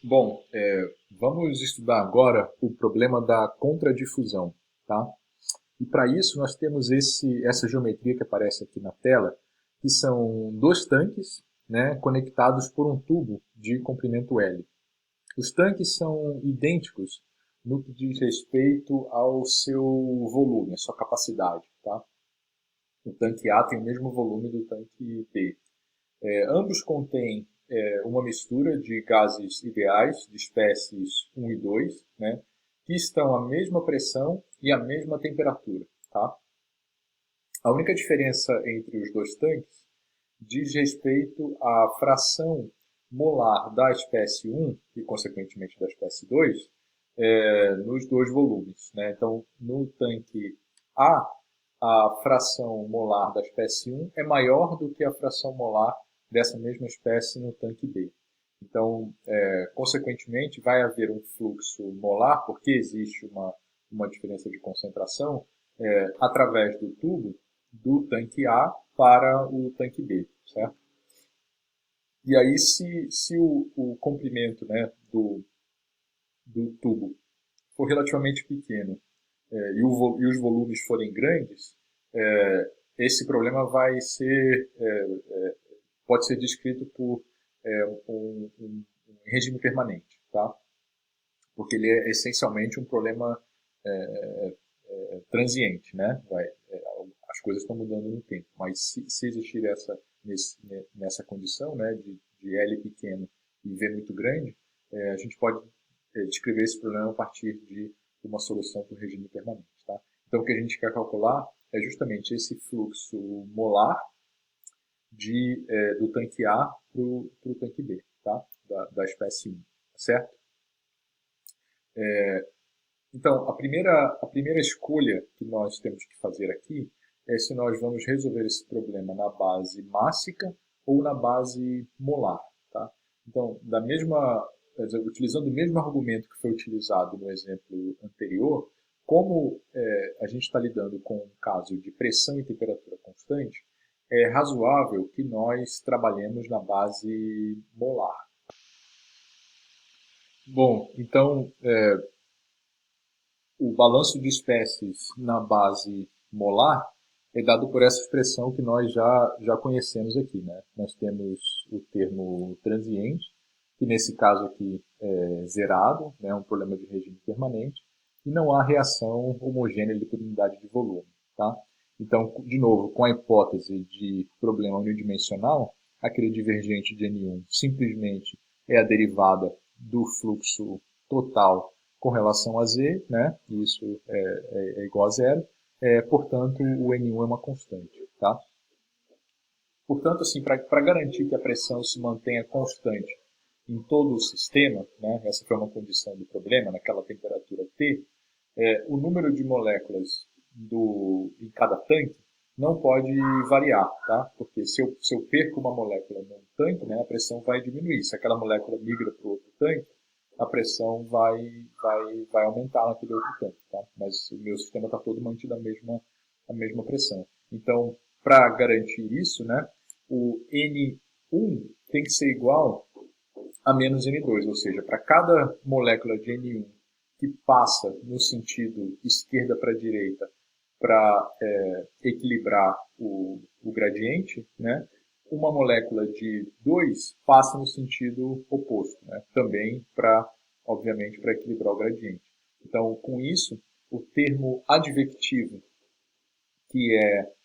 Bom, vamos estudar agora o problema da contradifusão, tá? E para isso nós temos essa geometria que aparece aqui na tela, que são dois tanques, né, conectados por um tubo de comprimento L. Os tanques são idênticos no que diz respeito ao seu volume, a sua capacidade, tá? O tanque A tem o mesmo volume do tanque B. Ambos contêm uma mistura de gases ideais, de espécies 1 e 2, né, que estão à mesma pressão e à mesma temperatura. Tá? A única diferença entre os dois tanques diz respeito à fração molar da espécie 1 e, consequentemente, da espécie 2 nos dois volumes. Né? Então, no tanque A, a fração molar da espécie 1 é maior do que a fração molar dessa mesma espécie no tanque B. Então, consequentemente, vai haver um fluxo molar, porque existe uma diferença de concentração, através do tubo do tanque A para o tanque B, certo? E aí, se o comprimento, né, do tubo for relativamente pequeno e os volumes forem grandes, esse problema pode ser descrito por um regime permanente, tá? Porque ele é essencialmente um problema transiente, né? As coisas estão mudando no tempo, mas se existir nessa condição, né, de L pequeno e V muito grande, a gente pode descrever esse problema a partir de uma solução para o regime permanente. Tá? Então, o que a gente quer calcular é justamente esse fluxo molar do tanque A para o tanque B, tá? Da espécie 1, certo? Então, a primeira escolha que nós temos que fazer aqui é se nós vamos resolver esse problema na base mássica ou na base molar. Tá? Então, utilizando o mesmo argumento que foi utilizado no exemplo anterior, como a gente está lidando com um caso de pressão e temperatura constante, é razoável que nós trabalhemos na base molar. Bom, então, o balanço de espécies na base molar é dado por essa expressão que nós já conhecemos aqui. Né? Nós temos o termo transiente, que nesse caso aqui é zerado, né? Um problema de regime permanente, e não há reação homogênea de unidade de volume. Tá? Então, de novo, com a hipótese de problema unidimensional, aquele divergente de N1 simplesmente é a derivada do fluxo total com relação a z, né? Isso é igual a zero. Portanto, o N1 é uma constante. Tá? Portanto, assim, para garantir que a pressão se mantenha constante em todo o sistema, né? Essa foi uma condição do problema, naquela temperatura T, o número de moléculas em cada tanque não pode variar, tá? Porque se eu perco uma molécula num tanque, né, a pressão vai diminuir. Se aquela molécula migra para o outro tanque, a pressão vai aumentar naquele outro tanque, tá? Mas o meu sistema está todo mantido a mesma pressão. Então, para garantir isso, né, o N1 tem que ser igual a menos N2, ou seja, para cada molécula de N1 que passa no sentido esquerda para direita para equilibrar o gradiente, né, uma molécula de 2 passa no sentido oposto, né, também obviamente, para equilibrar o gradiente. Então, com isso, o termo advectivo, que é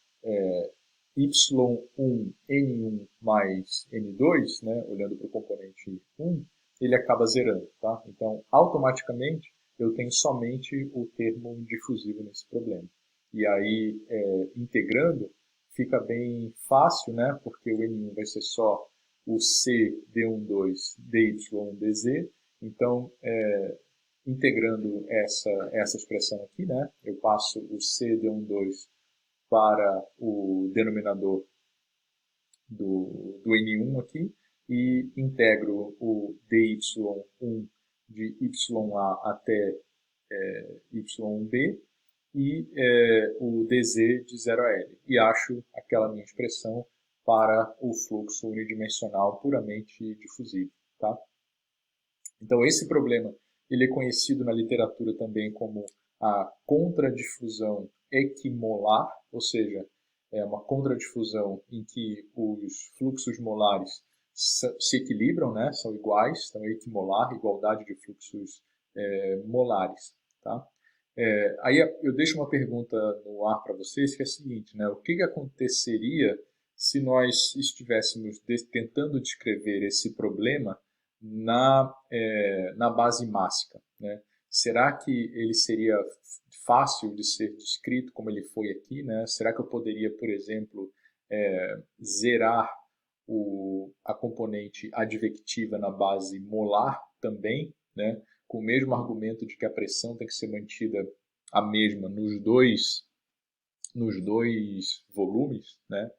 y1N1 mais N2, né, olhando para o componente 1, ele acaba zerando. Tá? Então, automaticamente, eu tenho somente o termo difusivo nesse problema. E aí, integrando, fica bem fácil, né, porque o N1 vai ser só o C D12 DY DZ. Então, integrando essa expressão aqui, né, eu passo o C D12 para o denominador do N1 aqui e integro o dy1 de ya até y1b e o dz de 0 a L. E acho aquela minha expressão para o fluxo unidimensional puramente difusivo. Tá? Então esse problema ele é conhecido na literatura também como a contradifusão equimolar, ou seja, é uma contradifusão em que os fluxos molares se equilibram, né? São iguais, então é equimolar, igualdade de fluxos molares. Tá? Aí eu deixo uma pergunta no ar para vocês, que é a seguinte, né? O que aconteceria se nós estivéssemos tentando descrever esse problema na base mássica, né? Será que ele seria fácil de ser descrito como ele foi aqui, né? Será que eu poderia, por exemplo, zerar a componente advectiva na base molar também, né? Com o mesmo argumento de que a pressão tem que ser mantida a mesma nos dois volumes, né?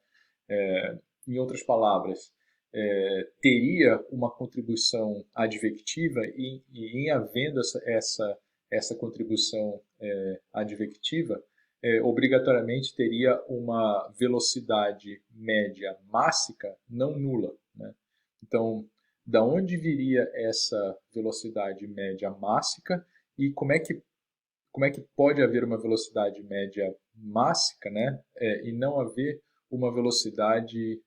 Em outras palavras, teria uma contribuição advectiva e em havendo essa contribuição advectiva, obrigatoriamente teria uma velocidade média mássica não nula, né? Então, da onde viria essa velocidade média mássica e como é que pode haver uma velocidade média mássica, né, e não haver uma velocidade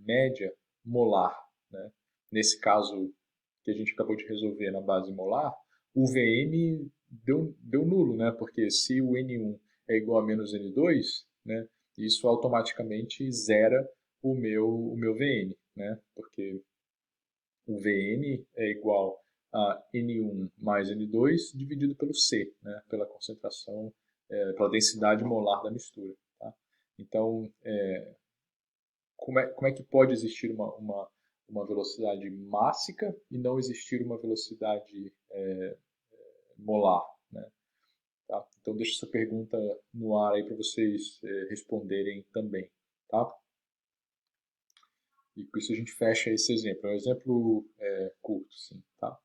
média molar, né? Nesse caso que a gente acabou de resolver na base molar, o Vm deu nulo, né? Porque se o N1 é igual a menos N2, né, isso automaticamente zera o meu Vn, né? Porque o Vn é igual a N1 mais N2 dividido pelo C, né, pela concentração, pela densidade molar da mistura. Tá? Então, como é que pode existir uma velocidade mássica e não existir uma velocidade molar? Né? Tá? Então, deixo essa pergunta no ar aí para vocês responderem também. Tá? E com isso a gente fecha esse exemplo. É um exemplo curto, sim. Tá?